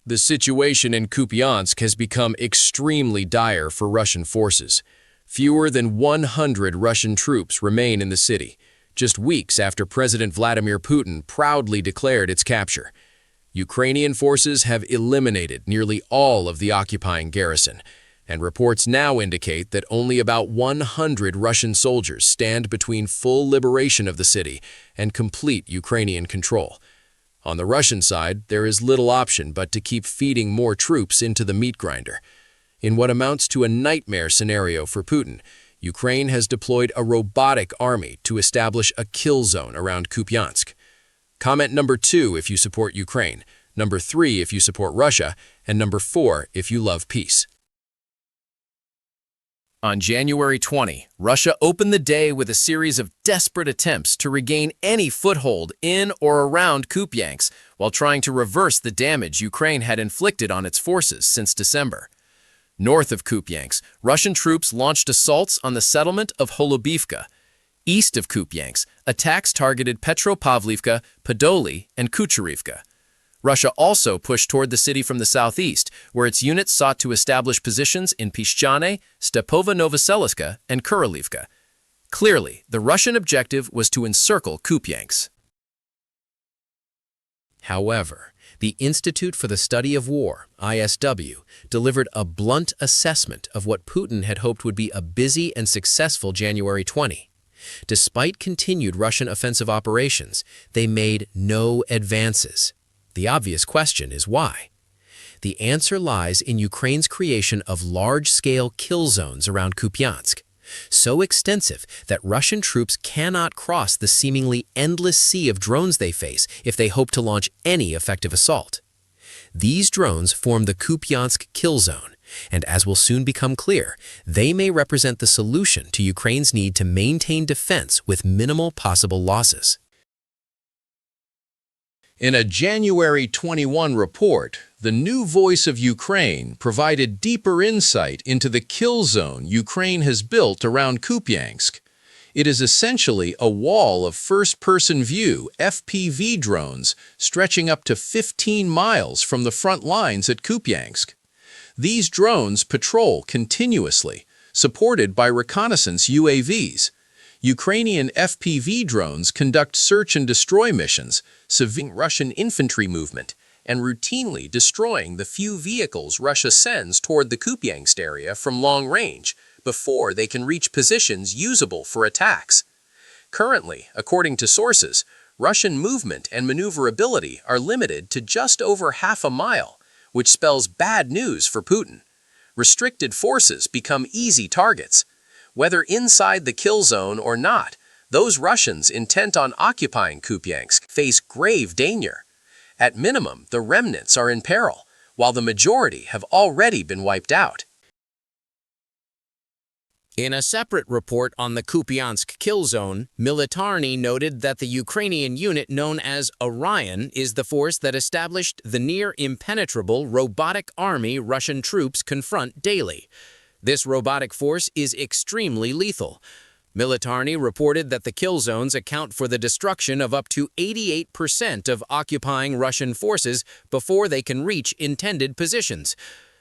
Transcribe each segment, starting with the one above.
The situation in Kupiansk has become extremely dire for Russian forces. Fewer than 100 Russian troops remain in the city, just weeks after President Vladimir Putin proudly declared its capture. Ukrainian forces have eliminated nearly all of the occupying garrison, and reports now indicate that only about 100 Russian soldiers stand between full liberation of the city and complete Ukrainian control. On the Russian side, there is little option but to keep feeding more troops into the meat grinder. In what amounts to a nightmare scenario for Putin, Ukraine has deployed a robotic army to establish a kill zone around Kupiansk. Comment number 2 if you support Ukraine, number 3 if you support Russia, and number 4 if you love peace. On January 20, Russia opened the day with a series of desperate attempts to regain any foothold in or around Kupiansk while trying to reverse the damage Ukraine had inflicted on its forces since December. North of Kupiansk, Russian troops launched assaults on the settlement of Holubivka. East of Kupiansk, attacks targeted Petropavlivka, Podoli, and Kucherivka. Russia also pushed toward the city from the southeast, where its units sought to establish positions in Piszczane, Stepovo-Novoseliska, and Kurilivka. Clearly, the Russian objective was to encircle Kupiansk. However, the Institute for the Study of War, ISW, delivered a blunt assessment of what Putin had hoped would be a busy and successful January 20. Despite continued Russian offensive operations, they made no advances. The obvious question is why? The answer lies in Ukraine's creation of large-scale kill zones around Kupiansk, so extensive that Russian troops cannot cross the seemingly endless sea of drones they face if they hope to launch any effective assault. These drones form the Kupiansk kill zone, and as will soon become clear, they may represent the solution to Ukraine's need to maintain defense with minimal possible losses. In a January 21 report, the new Voice of Ukraine provided deeper insight into the kill zone Ukraine has built around Kupiansk. It is essentially a wall of first-person view FPV drones stretching up to 15 miles from the front lines at Kupiansk. These drones patrol continuously, supported by reconnaissance UAVs. Ukrainian FPV drones conduct search and destroy missions, surveying Russian infantry movement, and routinely destroying the few vehicles Russia sends toward the Kupiansk area from long range before they can reach positions usable for attacks. Currently, according to sources, Russian movement and maneuverability are limited to just over half a mile, which spells bad news for Putin. Restricted forces become easy targets. Whether inside the kill zone or not, those Russians intent on occupying Kupiansk face grave danger. At minimum, the remnants are in peril, while the majority have already been wiped out. In a separate report on the Kupiansk kill zone, Militarny noted that the Ukrainian unit known as Orion is the force that established the near-impenetrable robotic army Russian troops confront daily. This robotic force is extremely lethal. Militarny reported that the kill zones account for the destruction of up to 88% of occupying Russian forces before they can reach intended positions.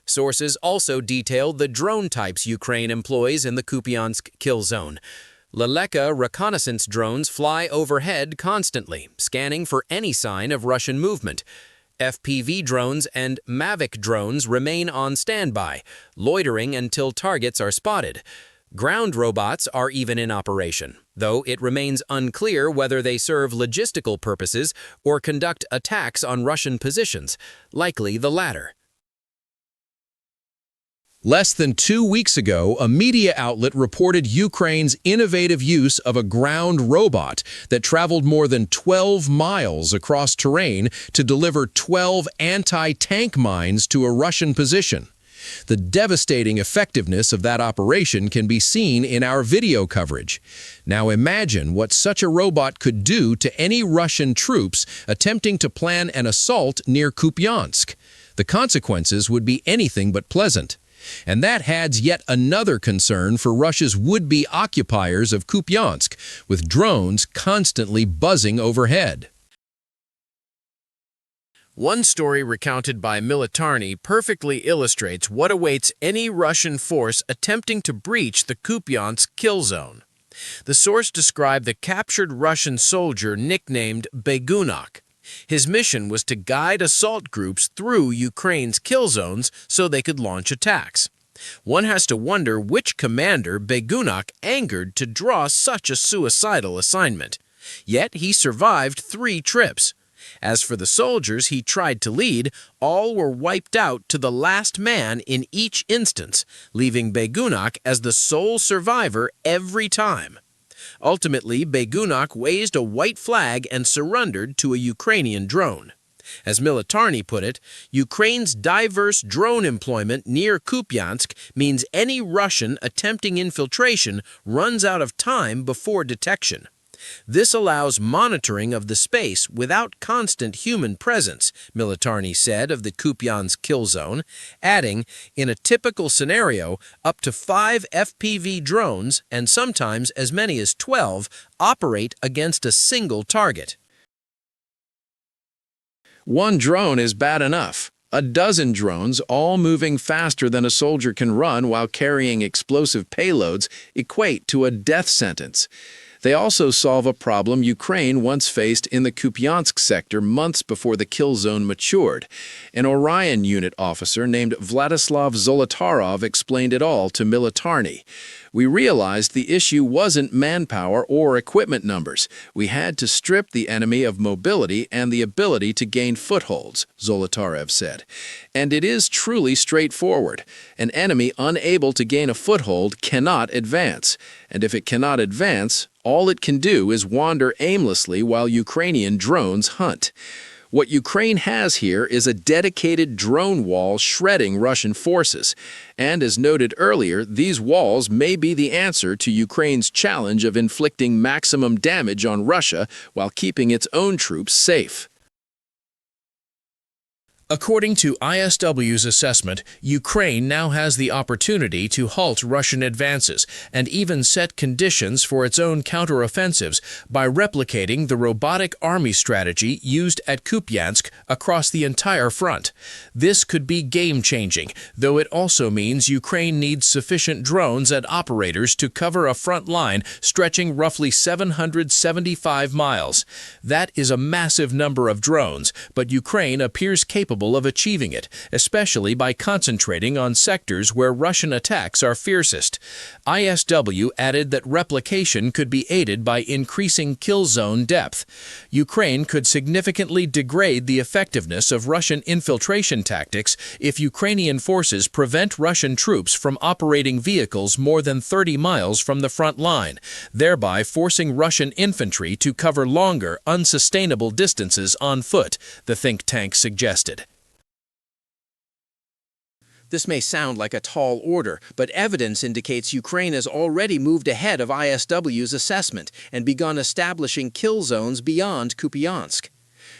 Sources also detail the drone types Ukraine employs in the Kupiansk kill zone. Leleka reconnaissance drones fly overhead constantly, scanning for any sign of Russian movement. FPV drones and Mavic drones remain on standby, loitering until targets are spotted. Ground robots are even in operation, though it remains unclear whether they serve logistical purposes or conduct attacks on Russian positions, likely the latter. Less than 2 weeks ago, a media outlet reported Ukraine's innovative use of a ground robot that traveled more than 12 miles across terrain to deliver 12 anti-tank mines to a Russian position. The devastating effectiveness of that operation can be seen in our video coverage. Now imagine what such a robot could do to any Russian troops attempting to plan an assault near Kupiansk. The consequences would be anything but pleasant. And that adds yet another concern for Russia's would-be occupiers of Kupiansk, with drones constantly buzzing overhead. One story recounted by Militarny perfectly illustrates what awaits any Russian force attempting to breach the Kupiansk kill zone. The source described the captured Russian soldier nicknamed Begunak. His mission was to guide assault groups through Ukraine's kill zones so they could launch attacks. One has to wonder which commander Begunak angered to draw such a suicidal assignment. Yet he survived 3 trips. As for the soldiers he tried to lead, all were wiped out to the last man in each instance, leaving Begunak as the sole survivor every time. Ultimately, Begunak waved a white flag and surrendered to a Ukrainian drone. As Militarny put it, Ukraine's diverse drone employment near Kupiansk means any Russian attempting infiltration runs out of time before detection. This allows monitoring of the space without constant human presence, Militarny said of the Kupiansk kill zone, adding, in a typical scenario, up to 5 FPV drones, and sometimes as many as 12, operate against a single target. One drone is bad enough. A dozen drones, all moving faster than a soldier can run while carrying explosive payloads, equate to a death sentence. They also solve a problem Ukraine once faced in the Kupiansk sector months before the kill zone matured. An Orion unit officer named Vladislav Zolotarov explained it all to Militarny. We realized the issue wasn't manpower or equipment numbers. We had to strip the enemy of mobility and the ability to gain footholds, Zolotarev said. And it is truly straightforward. An enemy unable to gain a foothold cannot advance. And if it cannot advance, all it can do is wander aimlessly while Ukrainian drones hunt. What Ukraine has here is a dedicated drone wall shredding Russian forces. And as noted earlier, these walls may be the answer to Ukraine's challenge of inflicting maximum damage on Russia while keeping its own troops safe. According to ISW's assessment, Ukraine now has the opportunity to halt Russian advances and even set conditions for its own counteroffensives by replicating the robotic army strategy used at Kupiansk across the entire front. This could be game-changing, though it also means Ukraine needs sufficient drones and operators to cover a front line stretching roughly 775 miles. That is a massive number of drones, but Ukraine appears capable of achieving it, especially by concentrating on sectors where Russian attacks are fiercest. ISW added that replication could be aided by increasing kill zone depth. Ukraine could significantly degrade the effectiveness of Russian infiltration tactics if Ukrainian forces prevent Russian troops from operating vehicles more than 30 miles from the front line, thereby forcing Russian infantry to cover longer, unsustainable distances on foot, the think tank suggested. This may sound like a tall order, but evidence indicates Ukraine has already moved ahead of ISW's assessment and begun establishing kill zones beyond Kupiansk.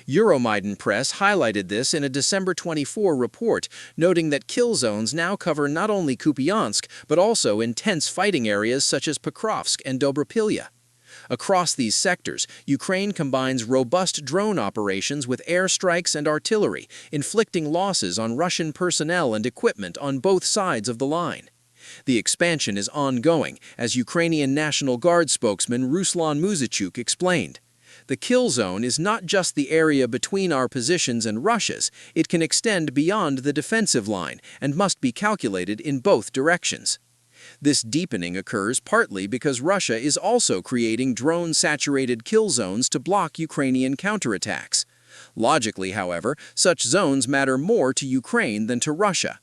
Euromaidan Press highlighted this in a December 24 report, noting that kill zones now cover not only Kupiansk, but also intense fighting areas such as Pokrovsk and Dobrapilya. Across these sectors, Ukraine combines robust drone operations with airstrikes and artillery, inflicting losses on Russian personnel and equipment on both sides of the line. The expansion is ongoing, as Ukrainian National Guard spokesman Ruslan Muzychuk explained. The kill zone is not just the area between our positions and Russia's, it can extend beyond the defensive line and must be calculated in both directions. This deepening occurs partly because Russia is also creating drone-saturated kill zones to block Ukrainian counterattacks. Logically, however, such zones matter more to Ukraine than to Russia.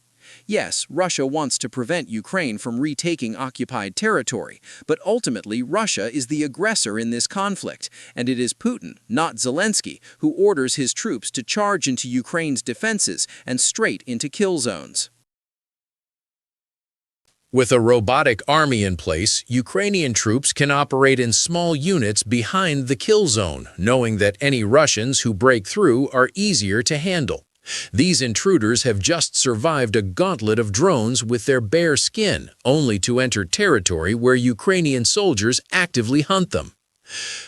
Yes, Russia wants to prevent Ukraine from retaking occupied territory, but ultimately Russia is the aggressor in this conflict, and it is Putin, not Zelensky, who orders his troops to charge into Ukraine's defenses and straight into kill zones. With a robotic army in place, Ukrainian troops can operate in small units behind the kill zone, knowing that any Russians who break through are easier to handle. These intruders have just survived a gauntlet of drones with their bare skin, only to enter territory where Ukrainian soldiers actively hunt them.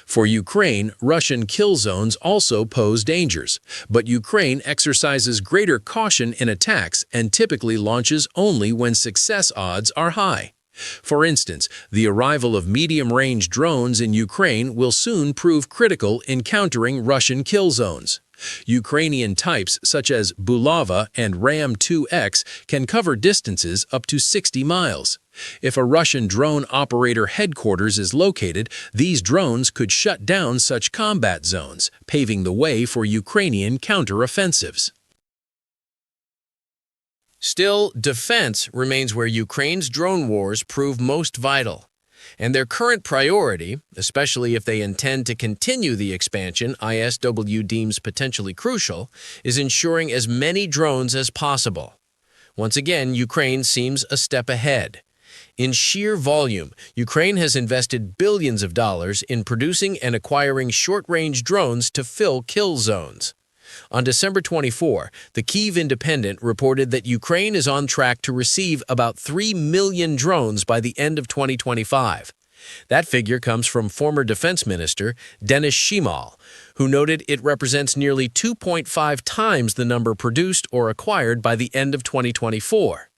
For Ukraine, Russian kill zones also pose dangers, but Ukraine exercises greater caution in attacks and typically launches only when success odds are high. For instance, the arrival of medium-range drones in Ukraine will soon prove critical in countering Russian kill zones. Ukrainian types such as Bulava and Ram-2X can cover distances up to 60 miles. If a Russian drone operator headquarters is located, these drones could shut down such combat zones, paving the way for Ukrainian counteroffensives. Still, defense remains where Ukraine's drone wars prove most vital. And their current priority, especially if they intend to continue the expansion ISW deems potentially crucial, is ensuring as many drones as possible. Once again, Ukraine seems a step ahead. In sheer volume, Ukraine has invested billions of dollars in producing and acquiring short-range drones to fill kill zones. On December 24, the Kyiv Independent reported that Ukraine is on track to receive about 3 million drones by the end of 2025. That figure comes from former Defense Minister Denis Shimal, who noted it represents nearly 2.5 times the number produced or acquired by the end of 2024.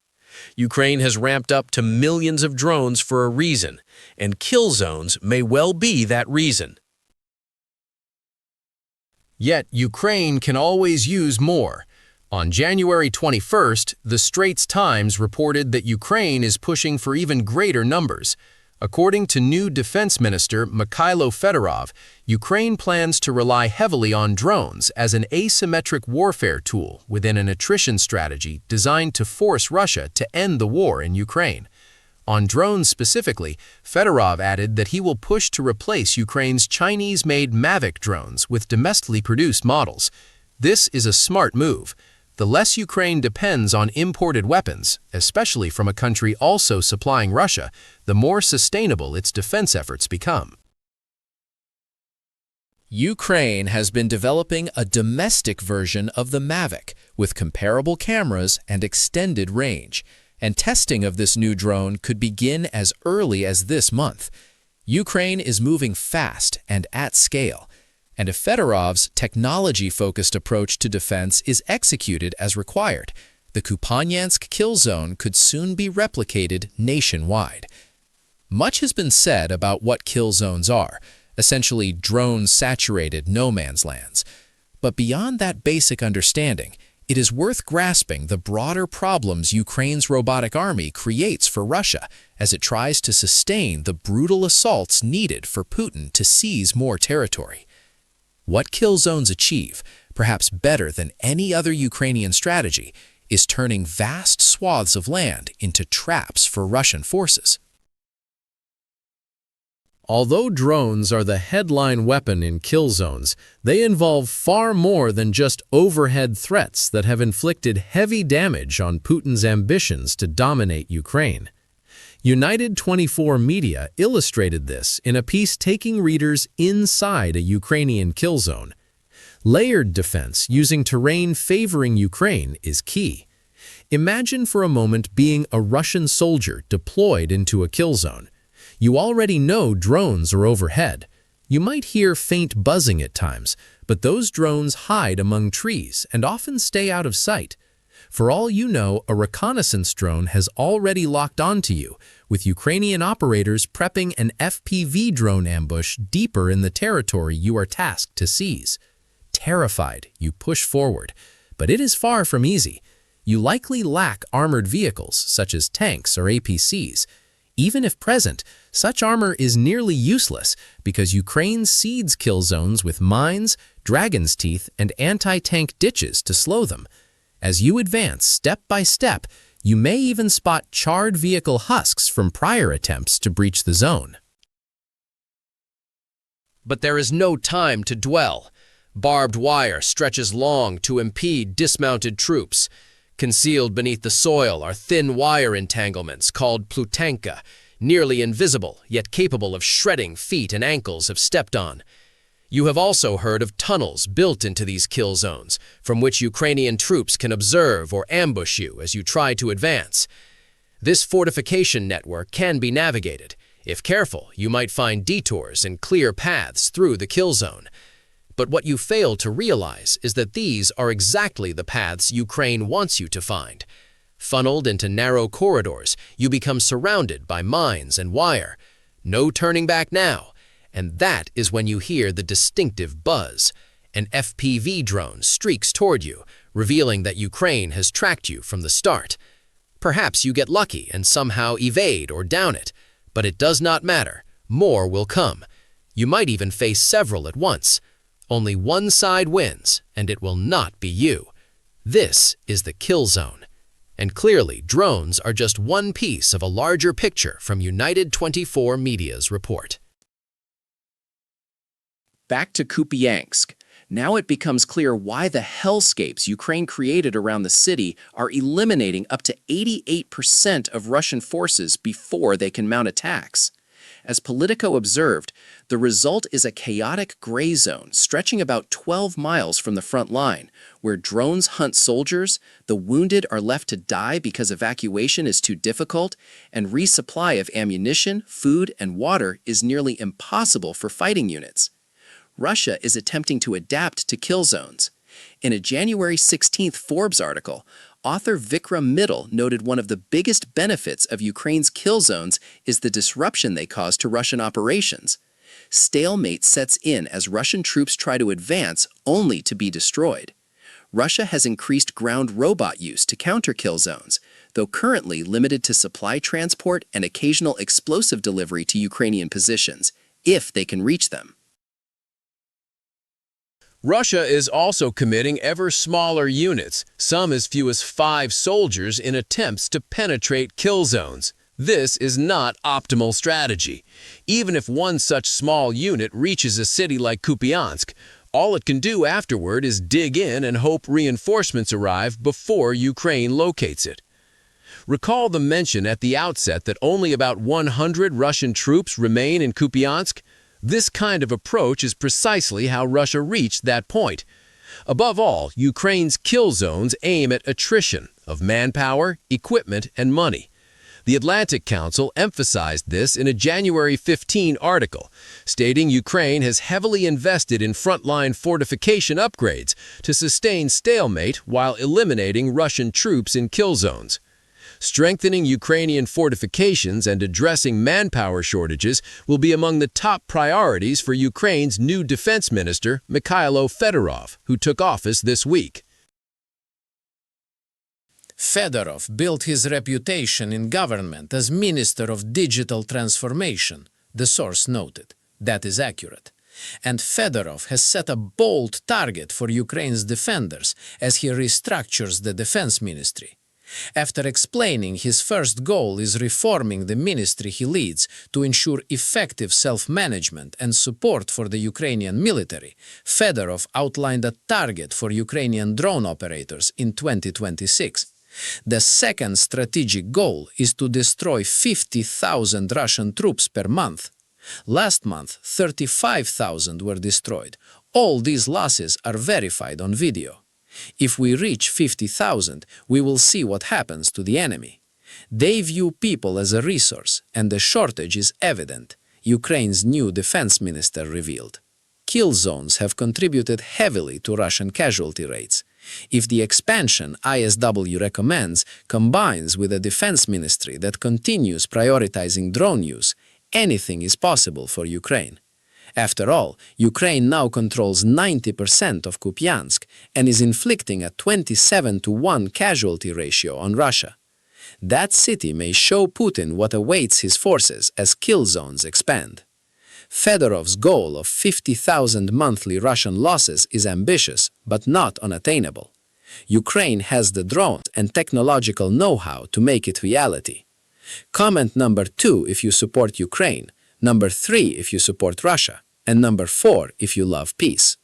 Ukraine has ramped up to millions of drones for a reason, and kill zones may well be that reason. Yet Ukraine can always use more. On January 21st, the Straits Times reported that Ukraine is pushing for even greater numbers. According to new Defense Minister Mikhailo Fedorov, Ukraine plans to rely heavily on drones as an asymmetric warfare tool within an attrition strategy designed to force Russia to end the war in Ukraine. On drones specifically, Fedorov added that he will push to replace Ukraine's Chinese-made Mavic drones with domestically produced models. This is a smart move. The less Ukraine depends on imported weapons, especially from a country also supplying Russia, the more sustainable its defense efforts become. Ukraine has been developing a domestic version of the Mavic with comparable cameras and extended range, and testing of this new drone could begin as early as this month. Ukraine is moving fast and at scale, and if Fedorov's technology-focused approach to defense is executed as required, the Kupiansk kill zone could soon be replicated nationwide. Much has been said about what kill zones are, essentially drone-saturated no-man's lands. But beyond that basic understanding, it is worth grasping the broader problems Ukraine's robotic army creates for Russia as it tries to sustain the brutal assaults needed for Putin to seize more territory. What kill zones achieve, perhaps better than any other Ukrainian strategy, is turning vast swaths of land into traps for Russian forces. Although drones are the headline weapon in kill zones, they involve far more than just overhead threats that have inflicted heavy damage on Putin's ambitions to dominate Ukraine. United 24 Media illustrated this in a piece taking readers inside a Ukrainian kill zone. Layered defense using terrain favoring Ukraine is key. Imagine for a moment being a Russian soldier deployed into a kill zone. You already know drones are overhead. You might hear faint buzzing at times, but those drones hide among trees and often stay out of sight. For all you know, a reconnaissance drone has already locked onto you, with Ukrainian operators prepping an FPV drone ambush deeper in the territory you are tasked to seize. Terrified, you push forward, but it is far from easy. You likely lack armored vehicles, such as tanks or APCs. Even if present, such armor is nearly useless because Ukraine seeds kill zones with mines, dragon's teeth, and anti-tank ditches to slow them. As you advance step by step, you may even spot charred vehicle husks from prior attempts to breach the zone. But there is no time to dwell. Barbed wire stretches long to impede dismounted troops. Concealed beneath the soil are thin wire entanglements called plutanka, nearly invisible yet capable of shredding feet and ankles if stepped on. You have also heard of tunnels built into these kill zones, from which Ukrainian troops can observe or ambush you as you try to advance. This fortification network can be navigated. If careful, you might find detours and clear paths through the kill zone. But what you fail to realize is that these are exactly the paths Ukraine wants you to find. Funneled into narrow corridors, you become surrounded by mines and wire. No turning back now. And that is when you hear the distinctive buzz. An FPV drone streaks toward you, revealing that Ukraine has tracked you from the start. Perhaps you get lucky and somehow evade or down it, but it does not matter. More will come. You might even face several at once. Only one side wins, and it will not be you. This is the kill zone. And clearly, drones are just one piece of a larger picture from United 24 Media's report. Back to Kupiansk. Now it becomes clear why the hellscapes Ukraine created around the city are eliminating up to 88% of Russian forces before they can mount attacks. As Politico observed, the result is a chaotic gray zone stretching about 12 miles from the front line, where drones hunt soldiers, the wounded are left to die because evacuation is too difficult, and resupply of ammunition, food, and water is nearly impossible for fighting units. Russia is attempting to adapt to kill zones. In a January 16th Forbes article, author Vikram Mittal noted one of the biggest benefits of Ukraine's kill zones is the disruption they cause to Russian operations. Stalemate sets in as Russian troops try to advance only to be destroyed. Russia has increased ground robot use to counter kill zones, though currently limited to supply transport and occasional explosive delivery to Ukrainian positions, if they can reach them. Russia is also committing ever smaller units, some as few as 5 soldiers, in attempts to penetrate kill zones. This is not optimal strategy. Even if one such small unit reaches a city like Kupiansk, all it can do afterward is dig in and hope reinforcements arrive before Ukraine locates it. Recall the mention at the outset that only about 100 Russian troops remain in Kupiansk? This kind of approach is precisely how Russia reached that point. Above all, Ukraine's kill zones aim at attrition of manpower, equipment, and money. The Atlantic Council emphasized this in a January 15 article, stating Ukraine has heavily invested in frontline fortification upgrades to sustain stalemate while eliminating Russian troops in kill zones. Strengthening Ukrainian fortifications and addressing manpower shortages will be among the top priorities for Ukraine's new defense minister, Mikhailo Fedorov, who took office this week. Fedorov built his reputation in government as Minister of Digital Transformation, the source noted. That is accurate. And Fedorov has set a bold target for Ukraine's defenders as he restructures the defense ministry. After explaining his first goal is reforming the ministry he leads to ensure effective self-management and support for the Ukrainian military, Fedorov outlined a target for Ukrainian drone operators in 2026. The second strategic goal is to destroy 50,000 Russian troops per month. Last month, 35,000 were destroyed. All these losses are verified on video. If we reach 50,000, we will see what happens to the enemy. They view people as a resource, and the shortage is evident, Ukraine's new defense minister revealed. Kill zones have contributed heavily to Russian casualty rates. If the expansion ISW recommends combines with a defense ministry that continues prioritizing drone use, anything is possible for Ukraine. After all, Ukraine now controls 90% of Kupiansk and is inflicting a 27-to-1 casualty ratio on Russia. That city may show Putin what awaits his forces as kill zones expand. Fedorov's goal of 50,000 monthly Russian losses is ambitious, but not unattainable. Ukraine has the drones and technological know-how to make it reality. Comment number 2 if you support Ukraine, number 3 if you support Russia, and number 4 if you love peace.